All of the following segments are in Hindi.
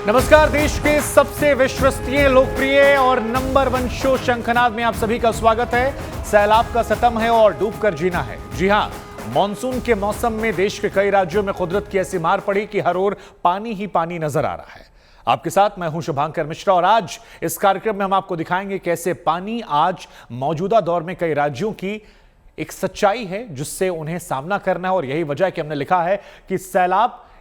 नमस्कार। देश के सबसे विश्वसनीय, लोकप्रिय और नंबर 1 शो शंखनाद में आप सभी का स्वागत है। सैलाब का सितम है और डूबकर जीना है। जी हां, मॉनसून के मौसम में देश के कई राज्यों में कुदरत की ऐसी मार पड़ी कि हर ओर पानी ही पानी नजर आ रहा है। आपके साथ मैं हूं शुभांकर मिश्रा और आज इस कार्यक्रम में हम आपको दिखाएंगे कैसे पानी आज मौजूदा दौर में कई राज्यों की एक सच्चाई है जिससे उन्हें सामना करना है। और यही वजह है कि हमने लिखा है कि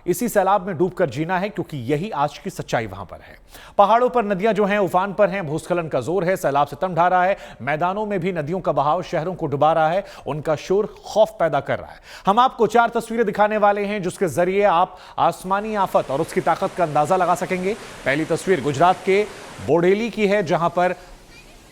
इसी सैलाब में डूबकर जीना है, क्योंकि यही आज की सच्चाई वहां पर है। पहाड़ों पर नदियां जो हैं उफान पर हैं, भूस्खलन का जोर है, सैलाब सितम ढा रहा है। मैदानों में भी नदियों का बहाव शहरों को डुबा रहा है, उनका शोर खौफ पैदा कर रहा है। हम आपको 4 तस्वीरें दिखाने वाले हैं जिसके जरिए आप आसमानी आफत और उसकी ताकत का अंदाजा लगा सकेंगे। पहली तस्वीर गुजरात के बोडेली की है, जहां पर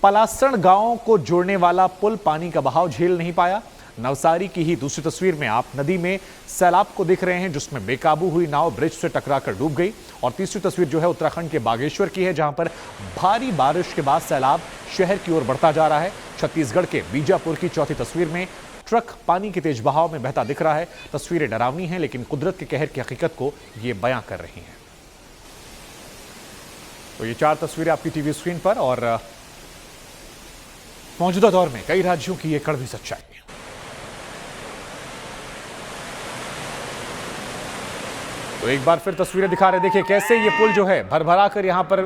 पलासण गांव को जोड़ने वाला पुल पानी का बहाव झेल नहीं पाया। नवसारी की ही दूसरी तस्वीर में आप नदी में सैलाब को देख रहे हैं, जिसमें बेकाबू हुई नाव ब्रिज से टकराकर डूब गई। और तीसरी तस्वीर जो है उत्तराखंड के बागेश्वर की है, जहां पर भारी बारिश के बाद सैलाब शहर की ओर बढ़ता जा रहा है। छत्तीसगढ़ के बीजापुर की चौथी तस्वीर में ट्रक पानी के तेज बहाव में बहता दिख रहा है। तस्वीरें डरावनी हैं, लेकिन कुदरत के कहर की हकीकत को ये बयां कर रही हैं। तो ये 4 तस्वीरें आपकी टीवी स्क्रीन पर और मौजूदा दौर में कई राज्यों की ये कड़वी सच्चाई है। तो एक बार फिर तस्वीरें दिखा रहे, देखिए कैसे ये पुल जो है भरभरा कर यहां पर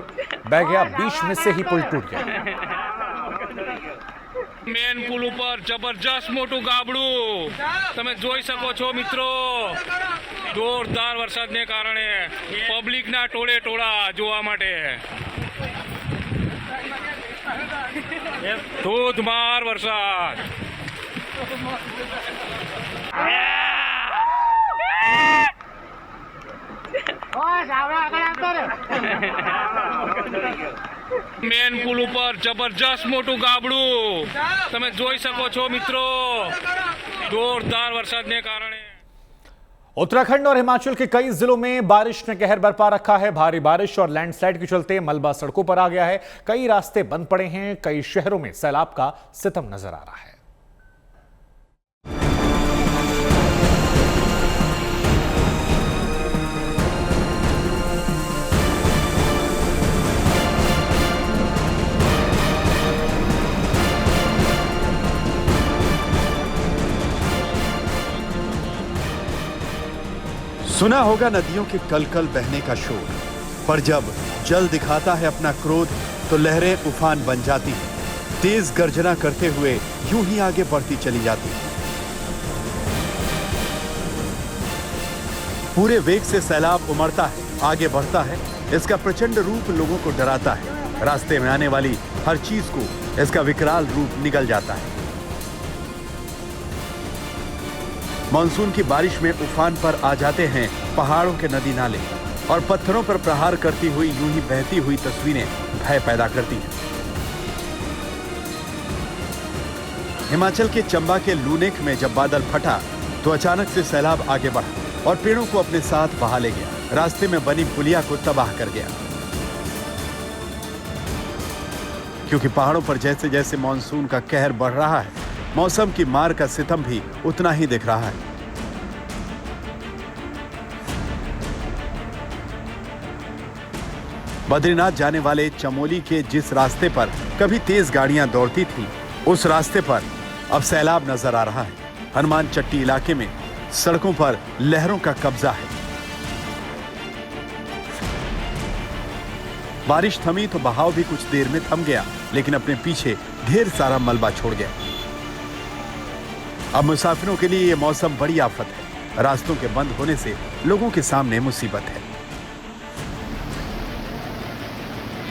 बह गया, बीच में से ही पुल टूट गया। मेन पुल पर जबरदस्त मोटू गाबड़ू તમે જોઈ શકો છો મિત્રો। જોરદાર વરસાદને કારણે પબ્લિકના ટોળે ટોળા જોવા માટે ધોધમાર વરસાદ। મેન પુલ ઉપર જબરદસ્ત મોટું ગાબડું તમે જોઈ શકો છો મિત્રો। જોરદાર વરસાદને કારણે उत्तराखंड और हिमाचल के कई जिलों में बारिश ने कहर बरपा रखा है। भारी बारिश और लैंडस्लाइड के चलते मलबा सड़कों पर आ गया है, कई रास्ते बंद पड़े हैं, कई शहरों में सैलाब का सितम नजर आ रहा है। सुना होगा नदियों के कल-कल बहने का शोर, पर जब जल दिखाता है अपना क्रोध तो लहरें उफान बन जाती हैं, तेज गर्जना करते हुए यूं ही आगे बढ़ती चली जाती हैं। पूरे वेग से सैलाब उमड़ता है, आगे बढ़ता है। इसका प्रचंड रूप लोगों को डराता है। रास्ते में आने वाली हर चीज को इसका विकराल रूप निगल जाता है। मॉनसून की बारिश में उफान पर आ जाते हैं पहाड़ों के नदी नाले, और पत्थरों पर प्रहार करती हुई यूं ही बहती हुई तस्वीरें भय पैदा करती हैं। हिमाचल के चंबा के लूनेक में जब बादल फटा तो अचानक से सैलाब आगे बढ़ा और पेड़ों को अपने साथ बहा ले गया। रास्ते में बनी पुलिया को तबाह कर गया, क्योंकि पहाड़ों पर जैसे जैसे मॉनसून का कहर बढ़ रहा है, मौसम की मार का सितम भी उतना ही दिख रहा है। बद्रीनाथ जाने वाले चमोली के जिस रास्ते पर कभी तेज गाड़ियां दौड़ती थीं, उस रास्ते पर अब सैलाब नजर आ रहा है। हनुमान चट्टी इलाके में सड़कों पर लहरों का कब्जा है। बारिश थमी तो बहाव भी कुछ देर में थम गया, लेकिन अपने पीछे ढेर सारा मलबा छोड़ गया। अब मुसाफिरों के लिए यह मौसम बड़ी आफत है। रास्तों के बंद होने से लोगों के सामने मुसीबत है।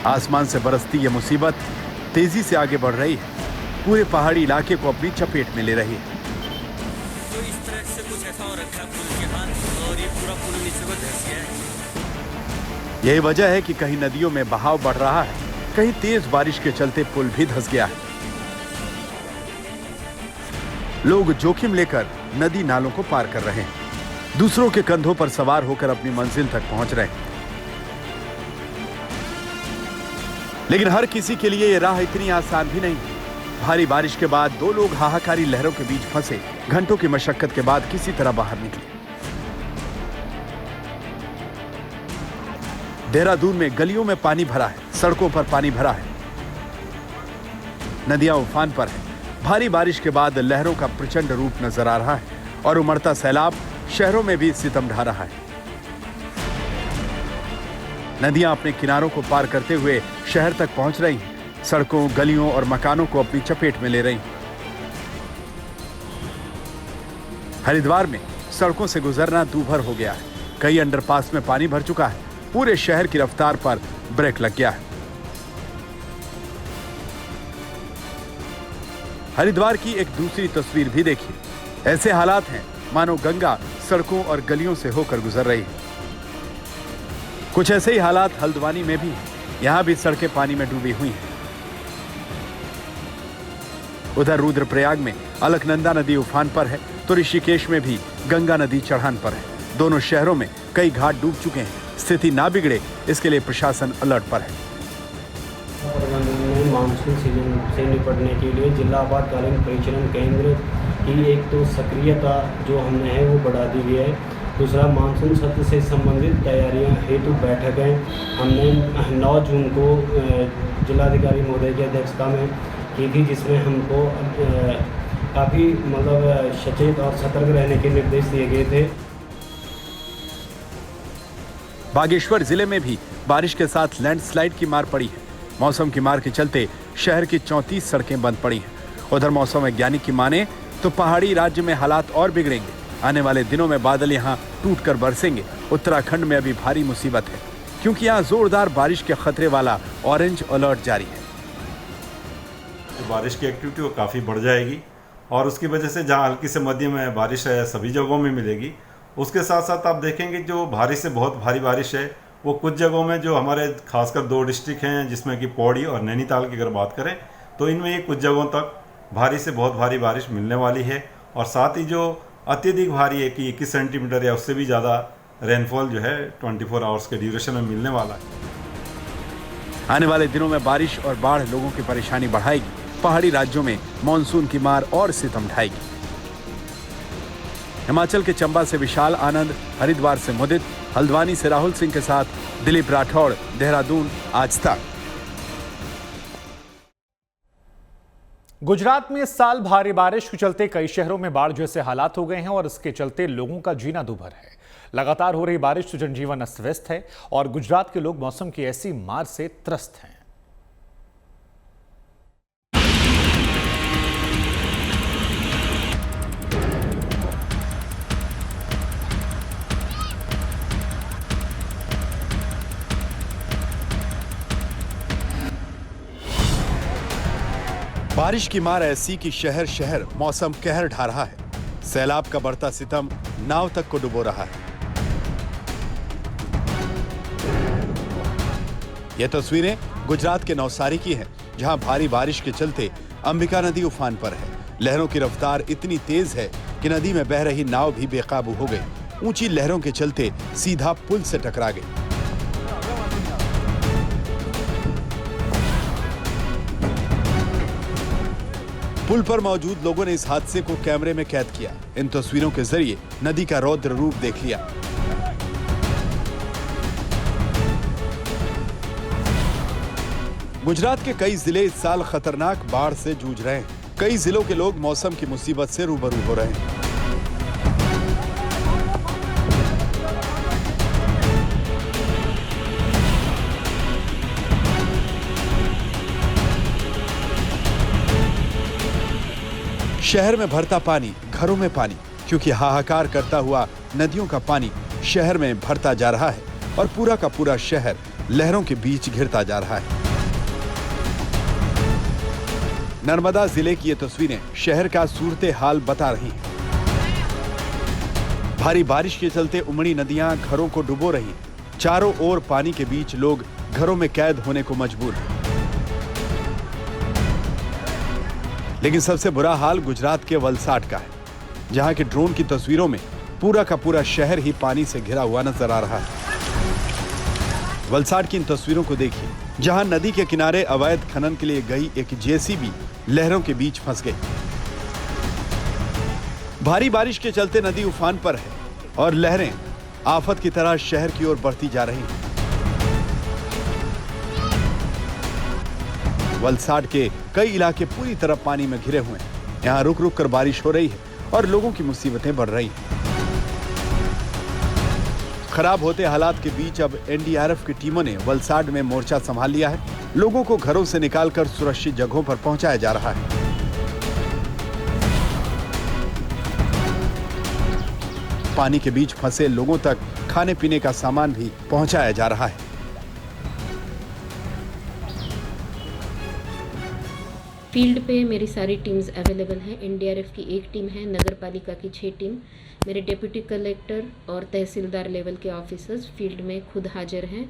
आसमान से बरसती यह मुसीबत तेजी से आगे बढ़ रही है, पूरे पहाड़ी इलाके को अपनी चपेट में ले रही है। तो इस तरह से कुछ ऐसा हो रखा है पुल के हाथ, और ये पूरा पुल नीचे को धंस गया है। यही वजह है कि कहीं नदियों में बहाव बढ़ रहा है, कहीं तेज बारिश के चलते पुल भी धंस गया है। लोग जोखिम लेकर नदी नालों को पार कर रहे हैं, दूसरों के कंधों पर सवार होकर अपनी मंजिल तक पहुंच रहे हैं। लेकिन हर किसी के लिए यह राह इतनी आसान भी नहीं। भारी बारिश के बाद 2 लोग हाहाकारी लहरों के बीच फंसे घंटों की मशक्कत के बाद किसी तरह बाहर निकले। देहरादून में गलियों में पानी भरा है, सड़कों पर पानी भरा है, नदियां उफान पर है। भारी बारिश के बाद लहरों का प्रचंड रूप नजर आ रहा है और उमड़ता सैलाब शहरों में भी सितम ढा रहा है। नदियां अपने किनारों को पार करते हुए शहर तक पहुंच रही हैं, सड़कों, गलियों और मकानों को अपनी चपेट में ले रही हैं। हरिद्वार में सड़कों से गुजरना दूभर हो गया है। कई अंडरपास में पानी भर चुका है। पूरे शहर की रफ्तार पर ब्रेक लग गया है। हरिद्वार की एक दूसरी तस्वीर भी देखिए। ऐसे हालात हैं मानो गंगा सड़कों और गलियों से होकर गुजर रही है। कुछ ऐसे ही हालात हल्द्वानी में भी हैं। यहां भी सड़कें पानी में डूबी हुई हैं। उधर रुद्रप्रयाग में अलकनंदा नदी उफान पर है तो ऋषिकेश में भी गंगा नदी चढ़ान पर है। दोनों शहरों में कई घाट डूब चुके हैं। स्थिति ना बिगड़े इसके लिए प्रशासन अलर्ट पर है। मानसून सीजन से निपटने के लिए जिला आपातकालीन परिचालन केंद्र की एक तो सक्रियता जो हमने है वो बढ़ा दी गई है। दूसरा, मानसून सत्र से संबंधित तैयारियां हेतु बैठकें हमने 9 जून को जिलाधिकारी महोदय की अध्यक्षता में की थी, जिसमें हमको काफ़ी सचेत और सतर्क रहने के निर्देश दिए गए थे। बागेश्वर जिले में भी बारिश के साथ लैंडस्लाइड की मार पड़ी है। मौसम की मार के चलते शहर की 34 सड़कें बंद पड़ी हैं। उधर मौसम वैज्ञानिक की माने तो पहाड़ी राज्य में हालात और बिगड़ेंगे। आने वाले दिनों में बादल यहां टूटकर बरसेंगे। उत्तराखंड में अभी भारी मुसीबत है क्योंकि यहां जोरदार बारिश के खतरे वाला ऑरेंज अलर्ट जारी है। बारिश की एक्टिविटी वो काफ़ी बढ़ जाएगी और उसकी वजह से जहां हल्की से मध्यम बारिश है सभी जगहों में मिलेगी। उसके साथ साथ आप देखेंगे जो भारी से बहुत भारी बारिश है वो कुछ जगहों में जो हमारे खासकर 2 डिस्ट्रिक्ट हैं जिसमें कि पौड़ी और नैनीताल की अगर बात करें तो इनमें ये कुछ जगहों तक भारी से बहुत भारी बारिश मिलने वाली है। और साथ ही जो अत्यधिक भारी है कि 21 सेंटीमीटर या उससे भी ज़्यादा रेनफॉल जो है 24 आवर्स के ड्यूरेशन में मिलने वाला है। आने वाले दिनों में बारिश और बाढ़ लोगों की परेशानी बढ़ाएगी। पहाड़ी राज्यों में मानसून की मार और सितम ढाएगी। हिमाचल के चंबा से विशाल आनंद, हरिद्वार से मुदित, हल्द्वानी से राहुल सिंह के साथ दिलीप राठौड़, देहरादून, आज तक। गुजरात में इस साल भारी बारिश के चलते कई शहरों में बाढ़ जैसे हालात हो गए हैं और इसके चलते लोगों का जीना दूभर है। लगातार हो रही बारिश से जनजीवन अस्त व्यस्त है और गुजरात के लोग मौसम की ऐसी मार से त्रस्त हैं। बारिश की मार ऐसी कि शहर शहर मौसम कहर ढा रहा है। सैलाब का बढ़ता सितम नाव तक को डुबो रहा है। ये तस्वीरें गुजरात के नवसारी की हैं, जहां भारी बारिश के चलते अंबिका नदी उफान पर है। लहरों की रफ्तार इतनी तेज है कि नदी में बह रही नाव भी बेकाबू हो गई। ऊंची लहरों के चलते सीधा पुल से टकरा गई। पुल पर मौजूद लोगों ने इस हादसे को कैमरे में कैद किया। इन तस्वीरों के जरिए नदी का रौद्र रूप देख लिया। गुजरात के कई जिले इस साल खतरनाक बाढ़ से जूझ रहे हैं। कई जिलों के लोग मौसम की मुसीबत से रूबरू हो रहे हैं। शहर में भरता पानी, घरों में पानी, क्योंकि हाहाकार करता हुआ नदियों का पानी शहर में भरता जा रहा है और पूरा का पूरा शहर लहरों के बीच घिरता जा रहा है। नर्मदा जिले की ये तस्वीरें शहर का सूरते हाल बता रही हैं। भारी बारिश के चलते उमड़ी नदियां घरों को डुबो रही हैं। चारों ओर पानी के बीच लोग घरों में कैद होने को मजबूर हैं। लेकिन सबसे बुरा हाल गुजरात के वलसाड का है, जहां के ड्रोन की तस्वीरों में पूरा का पूरा शहर ही पानी से घिरा हुआ नजर आ रहा है। वलसाड की इन तस्वीरों को देखिए, जहां नदी के किनारे अवैध खनन के लिए गई एक जेसीबी लहरों के बीच फंस गई। भारी बारिश के चलते नदी उफान पर है और लहरें आफत की तरह शहर की ओर बढ़ती जा रही हैं। वलसाड के कई इलाके पूरी तरह पानी में घिरे हुए हैं। यहाँ रुक रुक कर बारिश हो रही है और लोगों की मुसीबतें बढ़ रही हैं। खराब होते हालात के बीच अब एनडीआरएफ की टीमों ने वलसाड में मोर्चा संभाल लिया है। लोगों को घरों से निकालकर सुरक्षित जगहों पर पहुंचाया जा रहा है। पानी के बीच फंसे लोगों तक खाने पीने का सामान भी पहुंचाया जा रहा है। फील्ड पे मेरी सारी टीम्स अवेलेबल हैं। एनडीआरएफ की एक टीम है, नगर पालिका की 6 टीम, मेरे डिप्टी कलेक्टर और तहसीलदार लेवल के ऑफिसर्स फील्ड में खुद हाजिर हैं।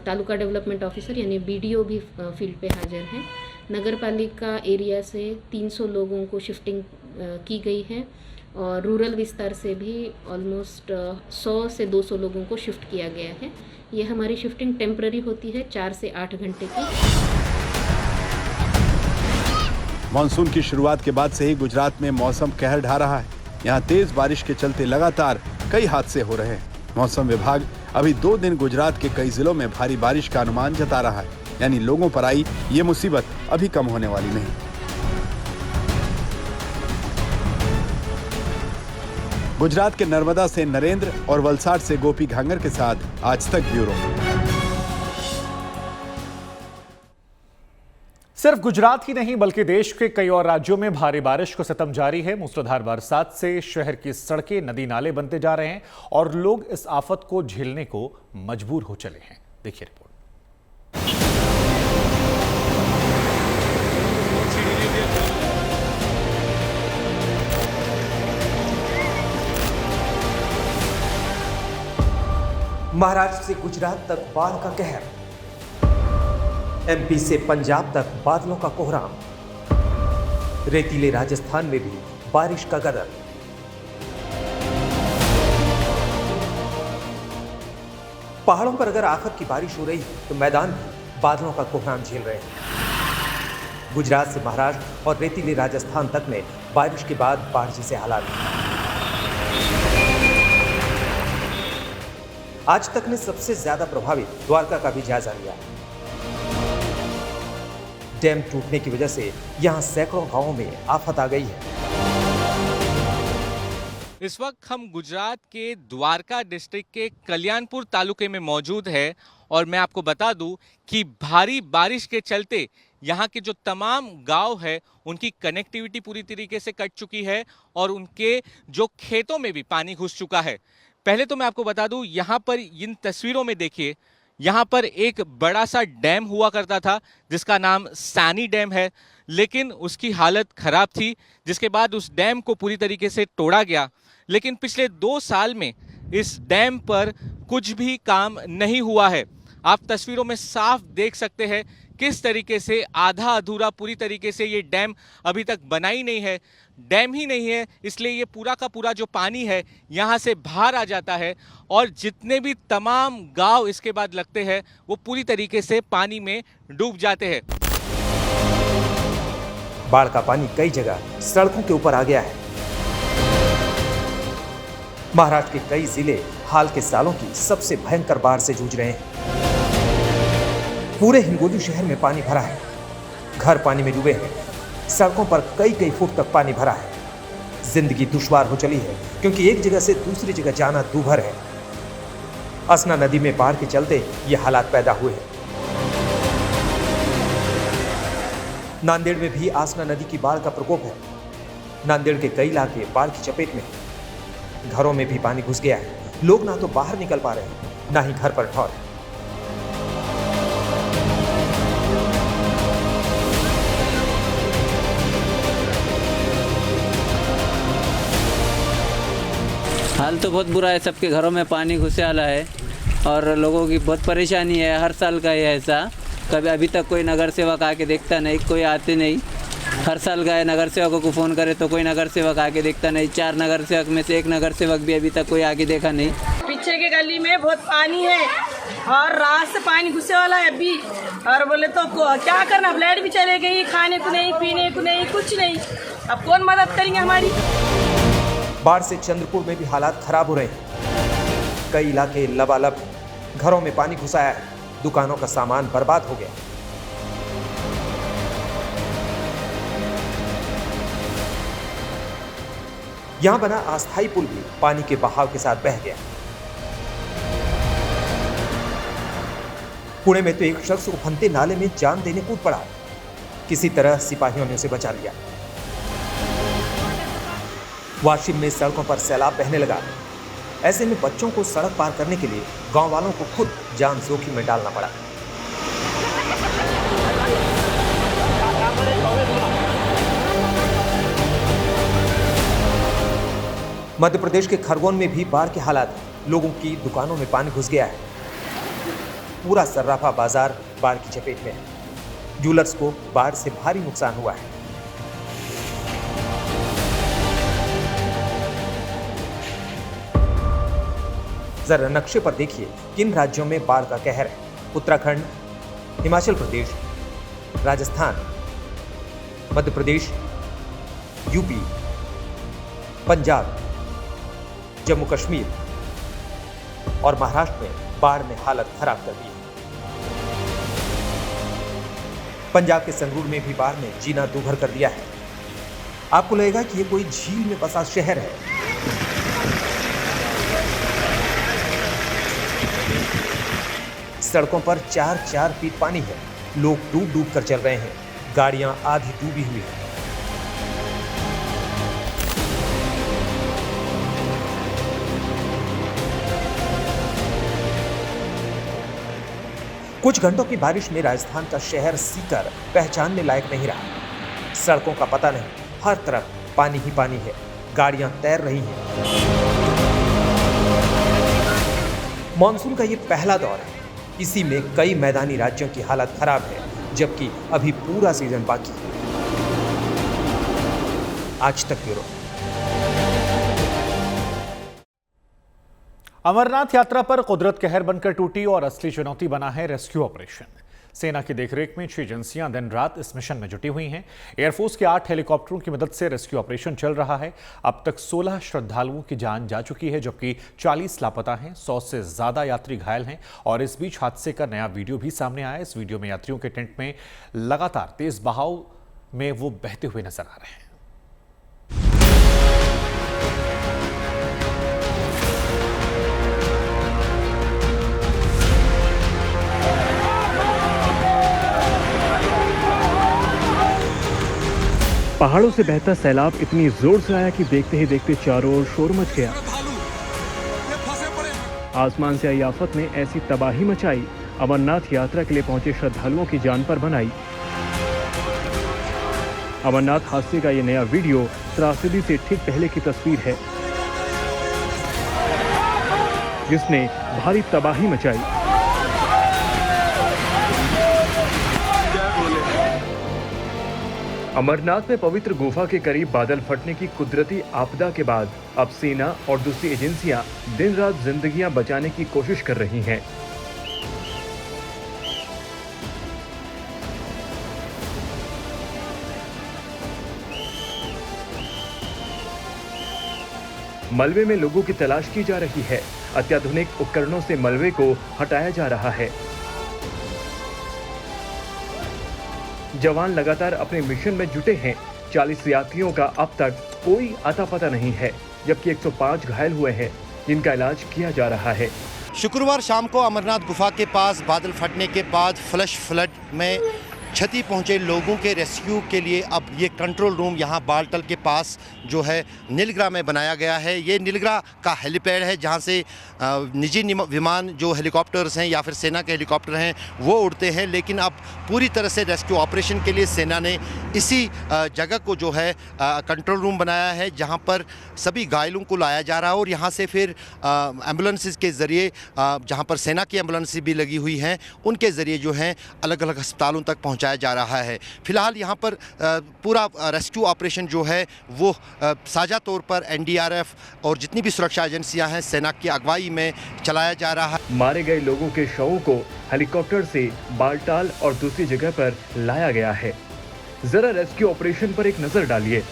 तालुका डेवलपमेंट ऑफिसर यानी बीडीओ भी फील्ड पे हाजिर हैं। नगर पालिका एरिया से 300 लोगों को शिफ्टिंग की गई है और रूरल विस्तार से भी ऑलमोस्ट 100 से 200 लोगों को शिफ्ट किया गया है। ये हमारी शिफ्टिंग टेम्पररी होती है, 4 से 8 घंटे की। मानसून की शुरुआत के बाद से ही गुजरात में मौसम कहर ढा रहा है। यहाँ तेज बारिश के चलते लगातार कई हादसे हो रहे हैं। मौसम विभाग अभी 2 दिन गुजरात के कई जिलों में भारी बारिश का अनुमान जता रहा है, यानी लोगों पर आई ये मुसीबत अभी कम होने वाली नहीं। गुजरात के नर्मदा से नरेंद्र और वलसाड से गोपी घांगर के साथ आज तक ब्यूरो। सिर्फ गुजरात ही नहीं बल्कि देश के कई और राज्यों में भारी बारिश का सितम जारी है। मूसलाधार बरसात से शहर की सड़कें नदी नाले बनते जा रहे हैं और लोग इस आफत को झेलने को मजबूर हो चले हैं। देखिए रिपोर्ट। महाराष्ट्र से गुजरात तक बाढ़ का कहर, एमपी से पंजाब तक बादलों का कोहराम, रेतीले राजस्थान में भी बारिश का गदर। पहाड़ों पर अगर आफत की बारिश हो रही है तो मैदान भी बादलों का कोहराम झेल रहे हैं। गुजरात से महाराष्ट्र और रेतीले राजस्थान तक में बारिश के बाद बाढ़ जैसे हालात। आज तक ने सबसे ज्यादा प्रभावित द्वारका का भी जायजा लिया। डैम टूटने की वजह से यहां सैकड़ों गांवों में आफत आ गई है। इस वक्त हम गुजरात के द्वारका डिस्ट्रिक्ट के कल्याणपुर तालुके में मौजूद है और मैं आपको बता दूं कि भारी बारिश के चलते यहाँ के जो तमाम गांव है उनकी कनेक्टिविटी पूरी तरीके से कट चुकी है और उनके जो खेतों में भी पानी घुस चुका है। पहले तो मैं आपको बता दूं, यहाँ पर इन तस्वीरों में देखिए, यहाँ पर एक बड़ा सा डैम हुआ करता था जिसका नाम सैनी डैम है, लेकिन उसकी हालत खराब थी, जिसके बाद उस डैम को पूरी तरीके से तोड़ा गया। लेकिन पिछले 2 साल में इस डैम पर कुछ भी काम नहीं हुआ है। आप तस्वीरों में साफ देख सकते हैं किस तरीके से आधा अधूरा पूरी तरीके से ये डैम अभी तक बना ही नहीं है। डैम ही नहीं है, इसलिए ये पूरा का पूरा जो पानी है यहाँ से बाहर आ जाता है और जितने भी तमाम गांव इसके बाद लगते हैं वो पूरी तरीके से पानी में डूब जाते हैं। बाढ़ का पानी कई जगह सड़कों के ऊपर आ गया है। महाराष्ट्र के कई जिले हाल के सालों की सबसे भयंकर बाढ़ से जूझ रहे हैं। पूरे हिंगोली शहर में पानी भरा है, घर पानी में डूबे हैं, सड़कों पर कई फुट तक पानी भरा है। जिंदगी दुश्वार हो चली है क्योंकि एक जगह से दूसरी जगह जाना दूभर है। असना नदी में बाढ़ के चलते ये हालात पैदा हुए हैं। नांदेड़ में भी आसना नदी की बाढ़ का प्रकोप है। नांदेड़ के कई इलाके बाढ़ की चपेट में हैं। घरों में भी पानी घुस गया है। लोग ना तो बाहर निकल पा रहे हैं, ना ही घर पर ठहर। हाल तो बहुत बुरा है, सबके घरों में पानी घुसे वाला है और लोगों की बहुत परेशानी है। हर साल का ये ऐसा, कभी अभी तक कोई नगर सेवक आके देखता नहीं, कोई आते नहीं। हर साल गए नगर सेवकों को फ़ोन करे तो कोई नगर सेवक आके देखता नहीं। 4 नगर सेवक में से 1 नगर सेवक भी अभी तक कोई आके देखा नहीं। पीछे के गली में बहुत पानी है और रात से पानी घुसे वाला है अभी। और बोले तो क्या करना, लाइट भी चले गई, खाने को नहीं, पीने को नहीं, कुछ नहीं। अब कौन मदद करेंगे हमारी। बाढ़ से चंद्रपुर में भी हालात खराब हो रहे हैं। कई इलाके लबालब, घरों में पानी घुस आया है, दुकानों का सामान बर्बाद हो गया। यहां बना अस्थायी पुल भी पानी के बहाव के साथ बह गया। पुणे में तो एक शख्स उफनते नाले में जान देने कूद पड़ा। किसी तरह सिपाहियों ने उसे बचा लिया। वाशिम में सड़कों पर सैलाब बहने लगा। ऐसे में बच्चों को सड़क पार करने के लिए गांव वालों को खुद जान जोखिम में डालना पड़ा। मध्य प्रदेश के खरगोन में भी बाढ़ के हालात हैं। लोगों की दुकानों में पानी घुस गया है। पूरा सर्राफा बाजार बाढ़ की चपेट में है। ज्वेलर्स को बाढ़ से भारी नुकसान हुआ है। जरा नक्शे पर देखिए किन राज्यों में बाढ़ का कहर है। उत्तराखंड, हिमाचल प्रदेश, राजस्थान, मध्य प्रदेश, यूपी, पंजाब, जम्मू कश्मीर और महाराष्ट्र में बाढ़ ने हालत खराब कर दी है। पंजाब के संगरूर में भी बाढ़ ने जीना दूभर कर दिया है। आपको लगेगा कि ये कोई झील में बसा शहर है। सड़कों पर 4-4 फीट पानी है। लोग डूब डूब कर चल रहे हैं। गाड़ियां आधी डूबी हुई हैं। कुछ घंटों की बारिश में राजस्थान का शहर सीकर पहचानने लायक नहीं रहा। सड़कों का पता नहीं, हर तरफ पानी ही पानी है। गाड़ियां तैर रही हैं। मॉनसून का ये पहला दौर है। इसी में कई मैदानी राज्यों की हालत खराब है, जबकि अभी पूरा सीजन बाकी है। आज तक ब्यूरो। अमरनाथ यात्रा पर कुदरत कहर बनकर टूटी और असली चुनौती बना है रेस्क्यू ऑपरेशन। सेना की देखरेख में 6 एजेंसियां दिन रात इस मिशन में जुटी हुई हैं। एयरफोर्स के 8 हेलीकॉप्टरों की मदद से रेस्क्यू ऑपरेशन चल रहा है। अब तक 16 श्रद्धालुओं की जान जा चुकी है, जबकि 40 लापता हैं। 100 से ज्यादा यात्री घायल हैं और इस बीच हादसे का नया वीडियो भी सामने आया। इस वीडियो में यात्रियों के टेंट में लगातार तेज बहाव में वो बहते हुए नजर आ रहे हैं। पहाड़ों से बहता सैलाब इतनी जोर से आया कि देखते ही देखते चारों ओर शोर मच गया। आसमान से आई आफत ने ऐसी तबाही मचाई, अमरनाथ यात्रा के लिए पहुंचे श्रद्धालुओं की जान पर बनाई। अमरनाथ हादसे का ये नया वीडियो त्रासदी से ठीक पहले की तस्वीर है, जिसने भारी तबाही मचाई। अमरनाथ में पवित्र गुफा के करीब बादल फटने की कुदरती आपदा के बाद अब सेना और दूसरी एजेंसियां दिन रात जिंदगियां बचाने की कोशिश कर रही हैं। मलबे में लोगों की तलाश की जा रही है। अत्याधुनिक उपकरणों से मलबे को हटाया जा रहा है। जवान लगातार अपने मिशन में जुटे हैं। 40 यात्रियों का अब तक कोई अता पता नहीं है, जबकि 105 घायल हुए हैं, जिनका इलाज किया जा रहा है। शुक्रवार शाम को अमरनाथ गुफा के पास बादल फटने के बाद फ्लैश फ्लड में क्षति पहुंचे लोगों के रेस्क्यू के लिए अब ये कंट्रोल रूम यहाँ बालटल के पास जो है नीलगिरा में बनाया गया है। ये नीलगिरा का हेलीपैड है, जहाँ से निजी विमान जो हेलीकॉप्टर्स हैं या फिर सेना के हेलीकॉप्टर हैं वो उड़ते हैं। लेकिन अब पूरी तरह से रेस्क्यू ऑपरेशन के लिए सेना ने इसी जगह को जो है कंट्रोल रूम बनाया है, जहाँ पर सभी घायलों को लाया जा रहा है और यहाँ से फिर एम्बुलेंसेस के ज़रिए, जहाँ पर सेना की एम्बुलेंस भी लगी हुई हैं, उनके ज़रिए जो हैं अलग अलग अस्पतालों तक पहुँचाया जा रहा है। फिलहाल यहाँ पर पूरा रेस्क्यू ऑपरेशन जो है वो साझा तौर पर एनडीआरएफ और जितनी भी सुरक्षा एजेंसियां हैं सेना की अगुवाई में चलाया जा रहा है। मारे गए लोगों के शवों को हेलीकॉप्टर से बालटाल और दूसरी जगह पर लाया गया है। जरा रेस्क्यू ऑपरेशन पर एक नजर डालिए।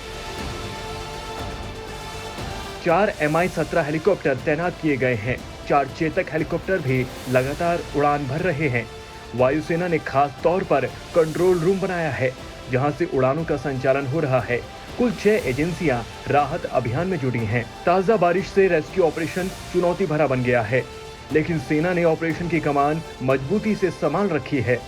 4 Mi-17 हेलीकॉप्टर तैनात किए गए हैं। 4 चेतक हेलीकॉप्टर भी लगातार उड़ान भर रहे हैं। वायुसेना ने खास तौर पर कंट्रोल रूम बनाया है, जहां से उड़ानों का संचालन हो रहा है। कुल 6 एजेंसियां राहत अभियान में जुटी हैं। ताजा बारिश से रेस्क्यू ऑपरेशन चुनौती भरा बन गया है, लेकिन सेना ने ऑपरेशन की कमान मजबूती से संभाल रखी है।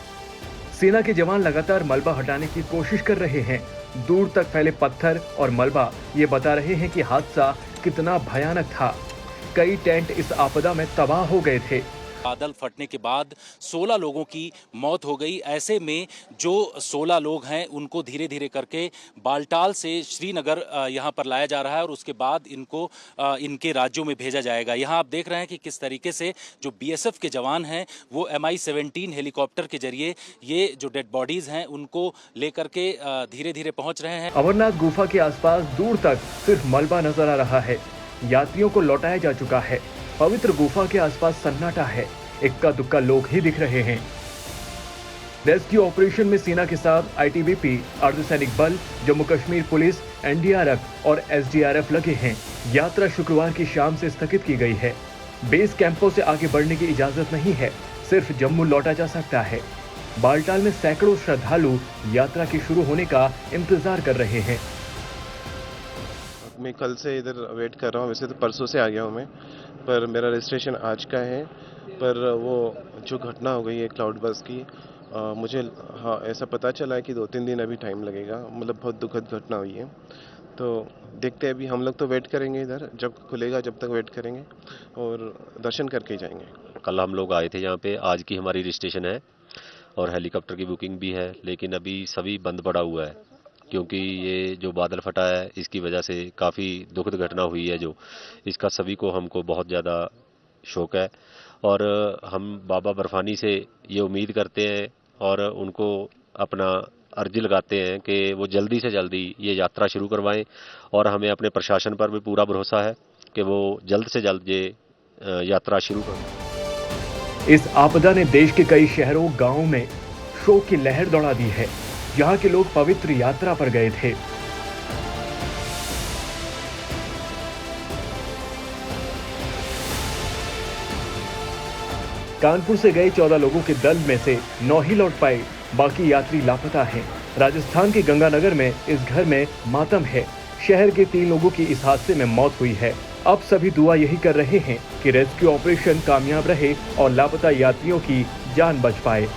सेना के जवान लगातार मलबा हटाने की कोशिश कर रहे हैं। दूर तक फैले पत्थर और मलबा ये बता रहे हैं कि हादसा कितना भयानक था। कई टेंट इस आपदा में तबाह हो गए थे। बादल फटने के बाद 16 लोगों की मौत हो गई। ऐसे में जो 16 लोग हैं उनको धीरे धीरे करके बालटाल से श्रीनगर यहाँ पर लाया जा रहा है और उसके बाद इनको इनके राज्यों में भेजा जाएगा। यहाँ आप देख रहे हैं कि किस तरीके से जो बीएसएफ के जवान हैं वो MI-17 हेलीकॉप्टर के जरिए ये जो डेड बॉडीज हैं उनको लेकर के धीरे धीरे पहुँच रहे हैं। अमरनाथ गुफा के आसपास दूर तक सिर्फ मलबा नजर आ रहा है। यात्रियों को लौटाया जा चुका है। पवित्र गुफा के आसपास सन्नाटा है। इक्का दुक्का लोग ही दिख रहे हैं। रेस्क्यू ऑपरेशन में सेना के साथ ITBP, अर्धसैनिक बल, जम्मू कश्मीर पुलिस, NDRF और SDRF लगे हैं। यात्रा शुक्रवार की शाम से स्थगित की गई है। बेस कैंपों से आगे बढ़ने की इजाजत नहीं है, सिर्फ जम्मू लौटा जा सकता है। बालटाल में सैकड़ों श्रद्धालु यात्रा के शुरू होने का इंतजार कर रहे हैं। मैं कल से इधर वेट कर रहा हूँ। वैसे तो परसों से आ गया हूँ मैं, पर मेरा रजिस्ट्रेशन आज का है। पर वो जो घटना हो गई है क्लाउड बस की, मुझे हाँ ऐसा पता चला है कि 2-3 दिन अभी टाइम लगेगा। मतलब बहुत दुखद घटना हुई है। तो देखते हैं, अभी हम लोग तो वेट करेंगे इधर, जब खुलेगा जब तक वेट करेंगे और दर्शन करके जाएंगे। कल हम लोग आए थे यहाँ पे, आज की हमारी रजिस्ट्रेशन है और हेलीकॉप्टर की बुकिंग भी है, लेकिन अभी सभी बंद पड़ा हुआ है क्योंकि ये जो बादल फटा है इसकी वजह से काफ़ी दुखद घटना हुई है। जो इसका सभी को हमको बहुत ज़्यादा शौक है और हम बाबा बर्फानी से ये उम्मीद करते हैं और उनको अपना अर्जी लगाते हैं कि वो जल्दी से जल्दी ये यात्रा शुरू करवाएं और हमें अपने प्रशासन पर भी पूरा भरोसा है कि वो जल्द से जल्द ये यात्रा शुरू करें। इस आपदा ने देश के कई शहरों गांवों में शोक की लहर दौड़ा दी है। यहाँ के लोग पवित्र यात्रा पर गए थे। कानपुर से गए 14 लोगों के दल में से 9 ही लौट पाए, बाकी यात्री लापता हैं। राजस्थान के गंगानगर में इस घर में मातम है। शहर के 3 लोगों की इस हादसे में मौत हुई है। अब सभी दुआ यही कर रहे हैं कि रेस्क्यू ऑपरेशन कामयाब रहे और लापता यात्रियों की जान बच पाए।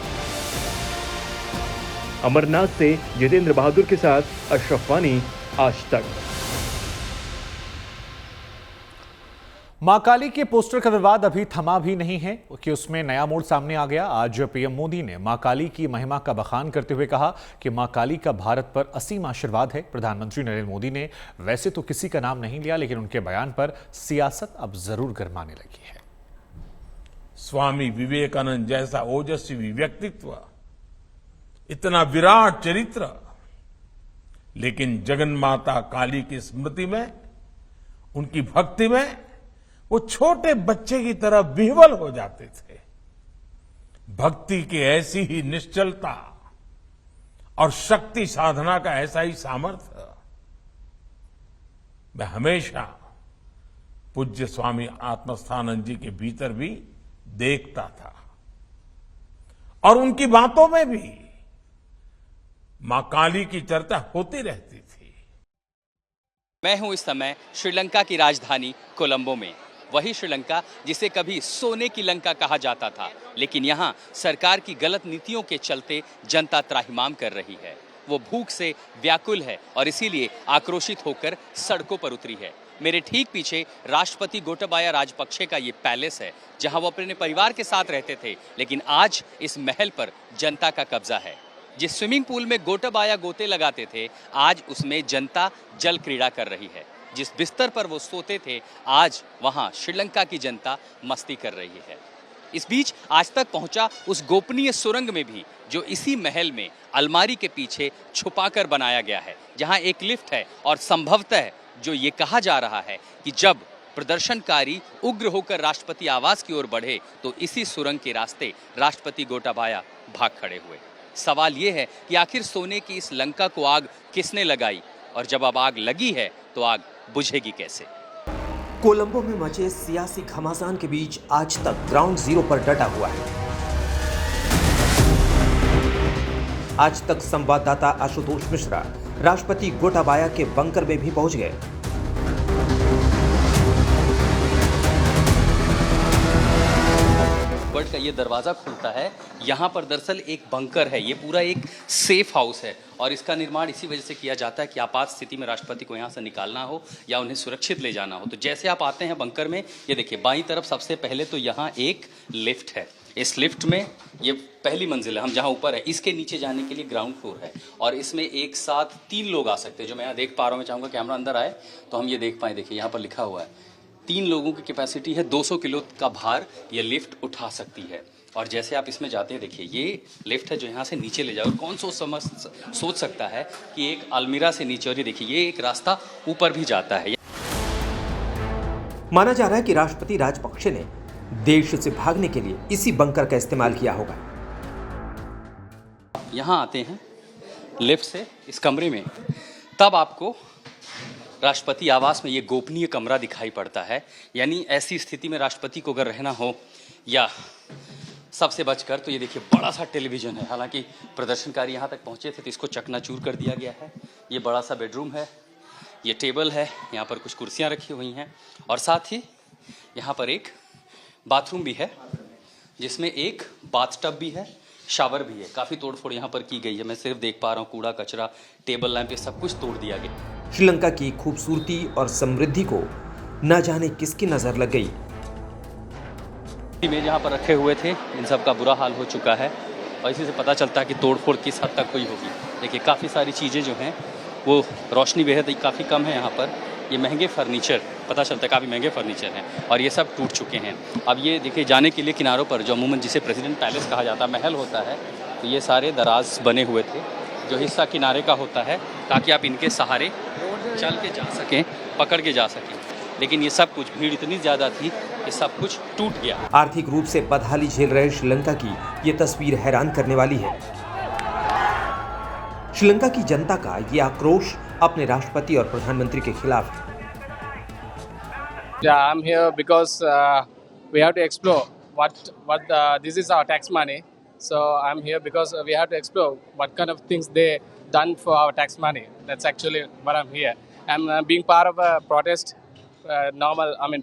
अमरनाथ से जितेंद्र बहादुर के साथ अशरफ वानी, आज तक। मां काली के पोस्टर का विवाद अभी थमा भी नहीं है कि उसमें नया मोड़ सामने आ गया। आज पीएम मोदी ने मां काली की महिमा का बखान करते हुए कहा कि मां काली का भारत पर असीम आशीर्वाद है। प्रधानमंत्री नरेंद्र मोदी ने वैसे तो किसी का नाम नहीं लिया, लेकिन उनके बयान पर सियासत अब जरूर गरमाने लगी है। स्वामी विवेकानंद जैसा ओजस्वी व्यक्तित्व, इतना विराट चरित्र, लेकिन जगन्माता काली की स्मृति में, उनकी भक्ति में वो छोटे बच्चे की तरह विह्वल हो जाते थे। भक्ति की ऐसी ही निश्चलता और शक्ति साधना का ऐसा ही सामर्थ्य मैं हमेशा पूज्य स्वामी आत्मस्थानंद जी के भीतर भी देखता था और उनकी बातों में भी मां काली की चर्चा होती रहती थी। मैं हूं इस समय श्रीलंका की राजधानी कोलंबो में। वही श्रीलंका जिसे कभी सोने की लंका कहा जाता था, लेकिन यहां सरकार की गलत नीतियों के चलते जनता त्राहिमाम कर रही है। वो भूख से व्याकुल है और इसीलिए आक्रोशित होकर सड़कों पर उतरी है। मेरे ठीक पीछे राष्ट्रपति गोटाबाया राजपक्षे का ये पैलेस है, जहां वो अपने परिवार के साथ रहते थे, लेकिन आज इस महल पर जनता का कब्जा है। जिस स्विमिंग पूल में गोटाबाया गोते लगाते थे, आज उसमें जनता जल क्रीड़ा कर रही है। जिस बिस्तर पर वो सोते थे, आज वहां श्रीलंका की जनता मस्ती कर रही है। इस बीच आज तक पहुंचा उस गोपनीय सुरंग में भी, जो इसी महल में अलमारी के पीछे छुपाकर बनाया गया है, जहां एक लिफ्ट है और संभवतः जो ये कहा जा रहा है कि जब प्रदर्शनकारी उग्र होकर राष्ट्रपति आवास की ओर बढ़े तो इसी सुरंग के रास्ते राष्ट्रपति गोटाबाया भाग खड़े हुए। सवाल ये है कि आखिर सोने की इस लंका को आग किसने लगाई, और जब अब आग लगी है तो आग बुझेगी कैसे? कोलंबो में मचे सियासी घमासान के बीच आज तक ग्राउंड जीरो पर डटा हुआ है। आज तक संवाददाता आशुतोष मिश्रा राष्ट्रपति गोटाबाया के बंकर में भी पहुंच गए। का ये दरवाज़ा खुलता है, यहाँ पर दरअसल एक बंकर है, ये पूरा एक सेफ हाउस है और इसका निर्माण इसी वजह से किया जाता है कि आपात स्थिति में राष्ट्रपति को यहाँ से निकालना हो या उन्हें सुरक्षित ले जाना हो। तो जैसे आप आते हैं बंकर में, ये देखिए बाईं तरफ सबसे पहले तो यहाँ एक लिफ्ट है। इस लिफ्ट में ये पहली मंजिल है, हम जहाँ ऊपर है, इसके नीचे जाने के लिए ग्राउंड फ्लोर है और इसमें एक साथ 3 लोग आ सकते हैं। जो मैं यहाँ देख पा रहा हूँ, मैं चाहूँगा कैमरा अंदर आए तो हम ये देख पाएँ। देखिए यहाँ पर लिखा हुआ है 3 लोगों की कैपेसिटी है, 200 किलो का भार ये लिफ्ट उठा सकती है। और जैसे आप इसमें जाते हैं, देखिए ये लिफ्ट है जो यहाँ से नीचे ले जाओ। कौन सोच सकता है कि एक अलमीरा से नीचे, और ये देखिए ये एक रास्ता ऊपर भी जाता है। माना जा रहा है कि राष्ट्रपति राजपक्षे ने देश से भागने के लिए इसी बंकर का इस्तेमाल किया होगा। यहाँ आते हैं लिफ्ट से इस कमरे में, तब आपको राष्ट्रपति आवास में ये गोपनीय कमरा दिखाई पड़ता है। यानी ऐसी स्थिति में राष्ट्रपति को अगर रहना हो या सबसे बचकर, तो ये देखिए बड़ा सा टेलीविजन है। हालांकि प्रदर्शनकारी यहाँ तक पहुँचे थे तो इसको चकनाचूर कर दिया गया है। ये बड़ा सा बेडरूम है, ये टेबल है, यहाँ पर कुछ कुर्सियाँ रखी हुई हैं और साथ ही यहाँ पर एक बाथरूम भी है जिसमें एक बाथटब भी है, शावर भी है। काफ़ी तोड़फोड़ यहाँ पर की गई है। मैं सिर्फ देख पा रहा हूँ कूड़ा कचरा, टेबल लैंप, ये सब कुछ तोड़ दिया गया। श्रीलंका की खूबसूरती और समृद्धि को न जाने किसकी नजर लग गई। में जहाँ पर रखे हुए थे, इन सब का बुरा हाल हो चुका है और इसी से पता चलता है कि तोड़फोड़ किस हद तक हुई होगी। देखिए काफ़ी सारी चीज़ें जो हैं वो, रोशनी बेहद काफ़ी कम है यहाँ पर। ये महंगे फर्नीचर, पता चलता है काफ़ी महंगे फर्नीचर हैं और ये सब टूट चुके हैं। अब ये देखिए जाने के लिए किनारों पर, जो अमूमन जिसे प्रेसिडेंट पैलेस कहा जाता है, महल होता है, तो ये सारे दराज बने हुए थे। जो हिस्सा किनारे का होता है ताकि आप इनके सहारे चल के जा सकें, पकड़ के जा सकें, लेकिन ये सब कुछ, भीड़ इतनी ज़्यादा थी कि सब कुछ टूट गया। आर्थिक रूप से बदहाली झेल रहे श्रीलंका की ये तस्वीर हैरान करने वाली है। श्रीलंका की जनता का ये आक्रोश अपने राष्ट्रपति और प्रधानमंत्री के खिलाफ है। Yeah, I'm here because we have to explore what this is our tax money. So I'm here because we have to explore what kind of things they done for our tax money. That's actually what I'm here. I'm being part of a protest,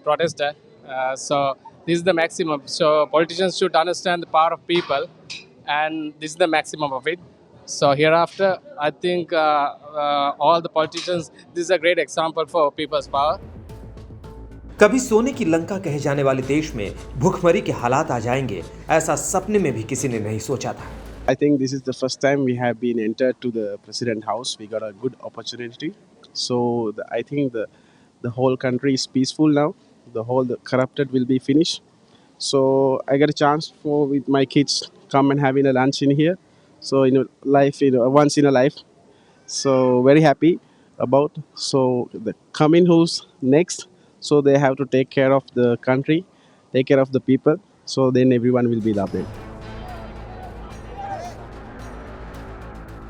protester. So this is the maximum. So politicians should understand the power of people, and this is the maximum of it. So hereafter, I think all the politicians, this is a great example for people's power. कभी सोने की लंका कहे जाने वाले देश में भूखमरी के हालात आ जाएंगे, ऐसा सपने में भी किसी ने नहीं सोचा था। I think this is the first time we have been entered to the President House. We got a good opportunity. So I think the whole country is peaceful now. The corrupted will be finished. So I got a chance with my kids come and having a lunch in here. So once in a life. So very happy about. So the coming who's next. So they have to take care of the country, take care of the people. So then everyone will be loved.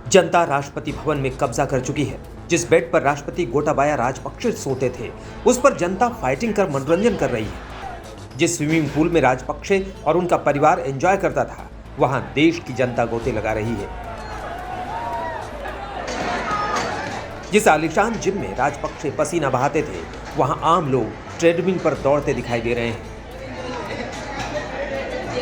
जनता राष्ट्रपति भवन में कब्जा कर चुकी है। जिस बेड पर राष्ट्रपति गोटाबाया राजपक्षे सोते थे, उस पर जनता फाइटिंग कर मनोरंजन कर रही है। जिस स्विमिंग पूल में राजपक्षे और उनका परिवार एंजॉय करता था, वहां देश की जनता गोते लगा रही है। जिस आलीशान जिम में राजपक्षे पसीना बहाते थे, वहां आम लोग ट्रेडमिल पर दौड़ते दिखाई दे रहे हैं।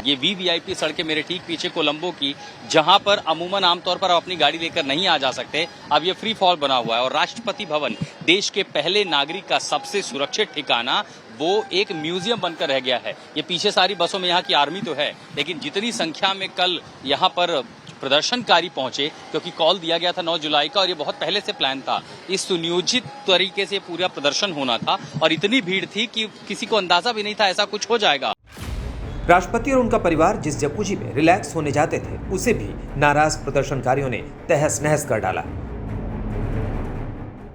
ये वीवीआईपी सड़कें मेरे ठीक पीछे कोलंबो की, जहां पर अमूमन आमतौर पर आप अपनी गाड़ी लेकर नहीं आ जा सकते, अब ये फ्री फॉल बना हुआ है। और राष्ट्रपति भवन, देश के पहले नागरिक का सबसे सुरक्षित ठिकाना, वो एक म्यूजियम बनकर रह गया है। ये पीछे सारी बसों में यहाँ की आर्मी तो है, लेकिन जितनी संख्या में कल यहाँ पर प्रदर्शनकारी पहुंचे, क्योंकि कॉल दिया गया था 9 जुलाई का और ये बहुत पहले से प्लान था, इस सुनियोजित तरीके से पूरा प्रदर्शन होना था और इतनी भीड़ थी कि किसी को अंदाजा भी नहीं था ऐसा कुछ हो जाएगा। राष्ट्रपति और उनका परिवार जिस जकूजी में रिलैक्स होने जाते थे, उसे भी नाराज प्रदर्शनकारियों ने तहस नहस कर डाला।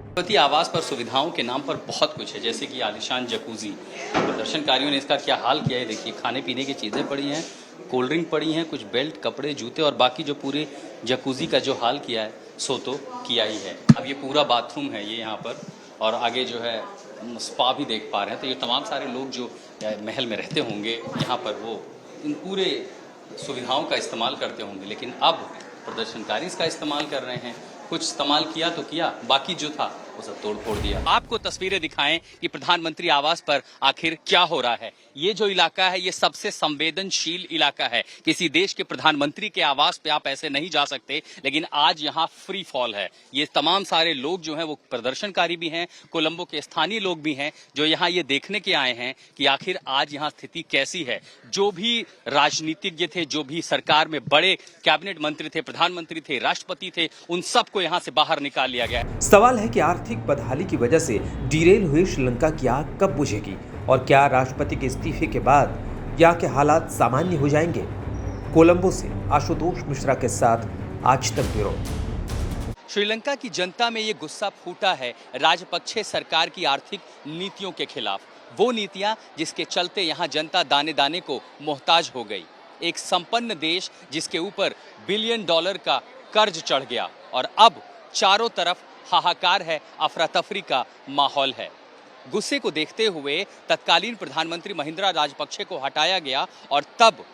राष्ट्रपति आवास पर सुविधाओं के नाम पर बहुत कुछ है, जैसे कि आलिशान जकूजी। प्रदर्शनकारियों ने इसका क्या हाल किया है, देखिए खाने पीने की चीज़ें पड़ी हैं, कोल्ड ड्रिंक पड़ी हैं, कुछ बेल्ट, कपड़े, जूते और बाकी जो पूरे जकूजी का जो हाल किया है सो तो किया ही है। अब ये पूरा बाथरूम है ये यहाँ पर, और आगे जो है स्पा भी देख पा रहे हैं। तो ये तमाम सारे लोग जो महल में रहते होंगे यहाँ पर, वो इन पूरे सुविधाओं का इस्तेमाल करते होंगे, लेकिन अब प्रदर्शनकारी इसका इस्तेमाल कर रहे हैं। कुछ इस्तेमाल किया तो किया, बाकी जो था वो सब तोड़ फोड़ दिया। आपको तस्वीरें दिखाएं कि प्रधानमंत्री आवास पर आखिर क्या हो रहा है। ये जो इलाका है ये सबसे संवेदनशील इलाका है। किसी देश के प्रधानमंत्री के आवास पे आप ऐसे नहीं जा सकते, लेकिन आज यहाँ फ्री फॉल है। ये तमाम सारे लोग जो हैं वो प्रदर्शनकारी भी हैं, कोलंबो के स्थानीय लोग भी हैं, जो यहाँ ये देखने के आए हैं कि आखिर आज यहाँ स्थिति कैसी है। जो भी राजनीतिज्ञ थे, जो भी सरकार में बड़े कैबिनेट मंत्री थे, प्रधानमंत्री थे, राष्ट्रपति थे, उन सबको यहाँ से बाहर निकाल लिया गया। सवाल है कि आर्थिक बदहाली की वजह से डिरेल हुई श्रीलंका की आग कब बुझेगी और क्या राष्ट्रपति के इस्तीफे के बाद यहाँ के हालात सामान्य हो जाएंगे। कोलंबो से आशुतोष मिश्रा के साथ आज तक ब्यूरो। श्रीलंका की जनता में ये गुस्सा फूटा है राजपक्षे सरकार की आर्थिक नीतियों के खिलाफ। वो नीतियां जिसके चलते यहाँ जनता दाने दाने को मोहताज हो गई। एक संपन्न देश जिसके ऊपर $बिलियन का कर्ज चढ़ गया और अब चारों तरफ हाहाकार है, अफरा तफरी का माहौल है। गुस्से को देखते हुए तत्कालीन प्रधानमंत्री महिंद्रा राजपक्षे को हटाया गया और तब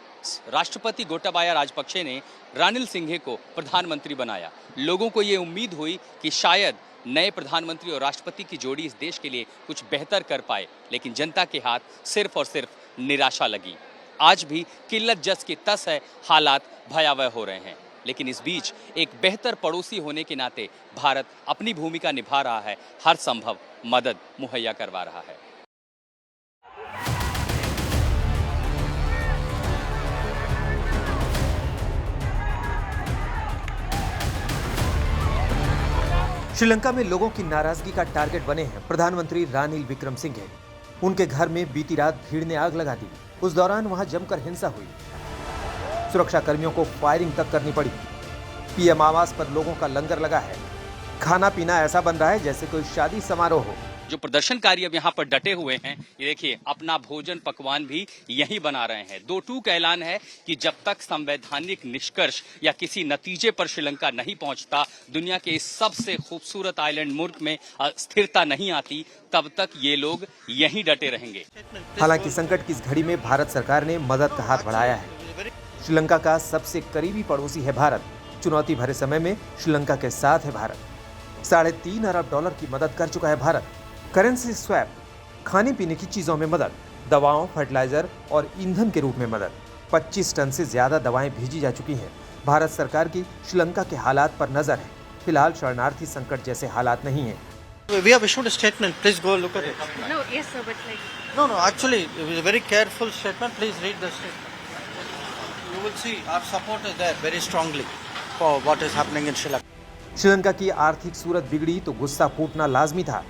राष्ट्रपति गोटाबाया राजपक्षे ने रानिल सिंघे को प्रधानमंत्री बनाया। लोगों को ये उम्मीद हुई कि शायद नए प्रधानमंत्री और राष्ट्रपति की जोड़ी इस देश के लिए कुछ बेहतर कर पाए, लेकिन जनता के हाथ सिर्फ और सिर्फ निराशा लगी। आज भी किल्लत जस की तस है, हालात भयावह हो रहे हैं। लेकिन इस बीच एक बेहतर पड़ोसी होने के नाते भारत अपनी भूमिका निभा रहा है, हर संभव मदद मुहैया करवा रहा है। श्रीलंका में लोगों की नाराजगी का टारगेट बने हैं प्रधानमंत्री रानिल विक्रमसिंघे। उनके घर में बीती रात भीड़ ने आग लगा दी। उस दौरान वहां जमकर हिंसा हुई, सुरक्षा कर्मियों को फायरिंग तक करनी पड़ी। पीएम आवास पर लोगों का लंगर लगा है। खाना पीना ऐसा बन रहा है जैसे कोई शादी समारोह हो। जो प्रदर्शनकारी अब यहाँ पर डटे हुए हैं, ये देखिए अपना भोजन पकवान भी यही बना रहे हैं। 2-2 का ऐलान है कि जब तक संवैधानिक निष्कर्ष या किसी नतीजे पर श्रीलंका नहीं पहुंचता, दुनिया के इस सबसे खूबसूरत आइलैंड मुल्क में स्थिरता नहीं आती, तब तक ये लोग यहीं डटे रहेंगे। हालांकि संकट की इस घड़ी में भारत सरकार ने मदद का हाथ बढ़ाया है। श्रीलंका का सबसे करीबी पड़ोसी है भारत। चुनौती भरे समय में श्रीलंका के साथ है भारत। $3.5 अरब की मदद कर चुका है भारत। करेंसी स्वैप, खाने पीने की चीजों में मदद, दवाओं, फर्टिलाइजर और ईंधन के रूप में मदद। 25 टन से ज्यादा दवाएं भेजी जा चुकी हैं। भारत सरकार की श्रीलंका के हालात पर नजर है। फिलहाल शरणार्थी संकट जैसे हालात नहीं है। We have issued a statement. Please go look at it. No, yes, sir, but like. No, actually, it was a very careful statement. Please read the statement. You will see our support is there very strongly for what is happening in Sri Lanka. Sri Lanka की आर्थिक सूरत बिगड़ी तो गुस्सा फूटना लाजमी था।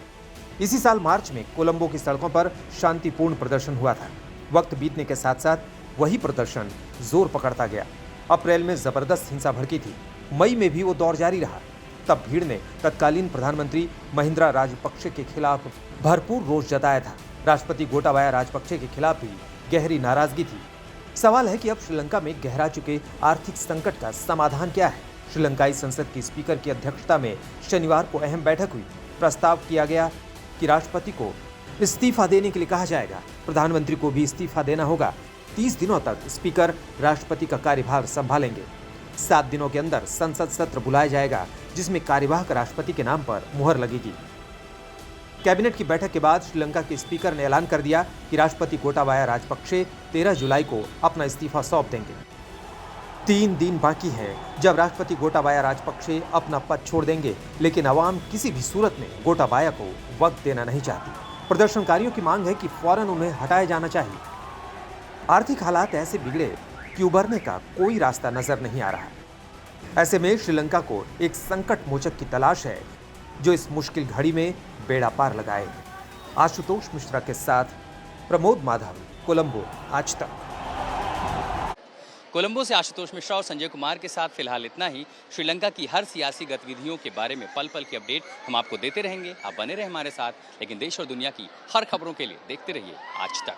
इसी साल मार्च में कोलंबो की सड़कों पर शांतिपूर्ण प्रदर्शन हुआ था। वक्त बीतने के साथ साथ वही प्रदर्शन जोर पकड़ता गया। अप्रैल में जबरदस्त हिंसा भड़की थी। मई में भी वो दौर जारी रहा। तब भीड़ ने तत्कालीन प्रधानमंत्री महिंद्रा राजपक्षे के खिलाफ भरपूर रोष जताया था। राष्ट्रपति गोटाबाया राजपक्षे के खिलाफ भी गहरी नाराजगी थी। सवाल है कि अब श्रीलंका में गहरा चुके आर्थिक संकट का समाधान क्या है। श्रीलंकाई संसद की स्पीकर की अध्यक्षता में शनिवार को अहम बैठक हुई। प्रस्ताव किया गया कि राष्ट्रपति को इस्तीफा देने के लिए कहा जाएगा। प्रधानमंत्री को भी इस्तीफा देना होगा। 30 दिनों तक स्पीकर राष्ट्रपति का कार्यभार संभालेंगे। 7 दिनों के अंदर संसद सत्र बुलाया जाएगा, जिसमें कार्यवाहक राष्ट्रपति के नाम पर मुहर लगेगी। कैबिनेट की बैठक के बाद श्रीलंका के स्पीकर ने ऐलान कर दिया कि राष्ट्रपति गोटाबाया राजपक्षे 13 जुलाई को अपना इस्तीफा सौंप देंगे। 3 दिन बाकी है जब राष्ट्रपति गोटाबाया राजपक्षे अपना पद छोड़ देंगे, लेकिन अवाम किसी भी सूरत में गोटाबाया को वक्त देना नहीं चाहती। प्रदर्शनकारियों की मांग है कि फौरन उन्हें हटाया जाना चाहिए। आर्थिक हालात ऐसे बिगड़े कि उबरने का कोई रास्ता नजर नहीं आ रहा। ऐसे में श्रीलंका को एक संकट मोचक की तलाश है जो इस मुश्किल घड़ी में बेड़ा पार लगाए। आशुतोष मिश्रा के साथ प्रमोद माधव, कोलंबो, आज तक। कोलंबो से आशुतोष मिश्रा और संजय कुमार के साथ फिलहाल इतना ही। श्रीलंका की हर सियासी गतिविधियों के बारे में पल पल की अपडेट हम आपको देते रहेंगे। आप बने रहे हमारे साथ, लेकिन देश और दुनिया की हर खबरों के लिए देखते रहिए आज तक।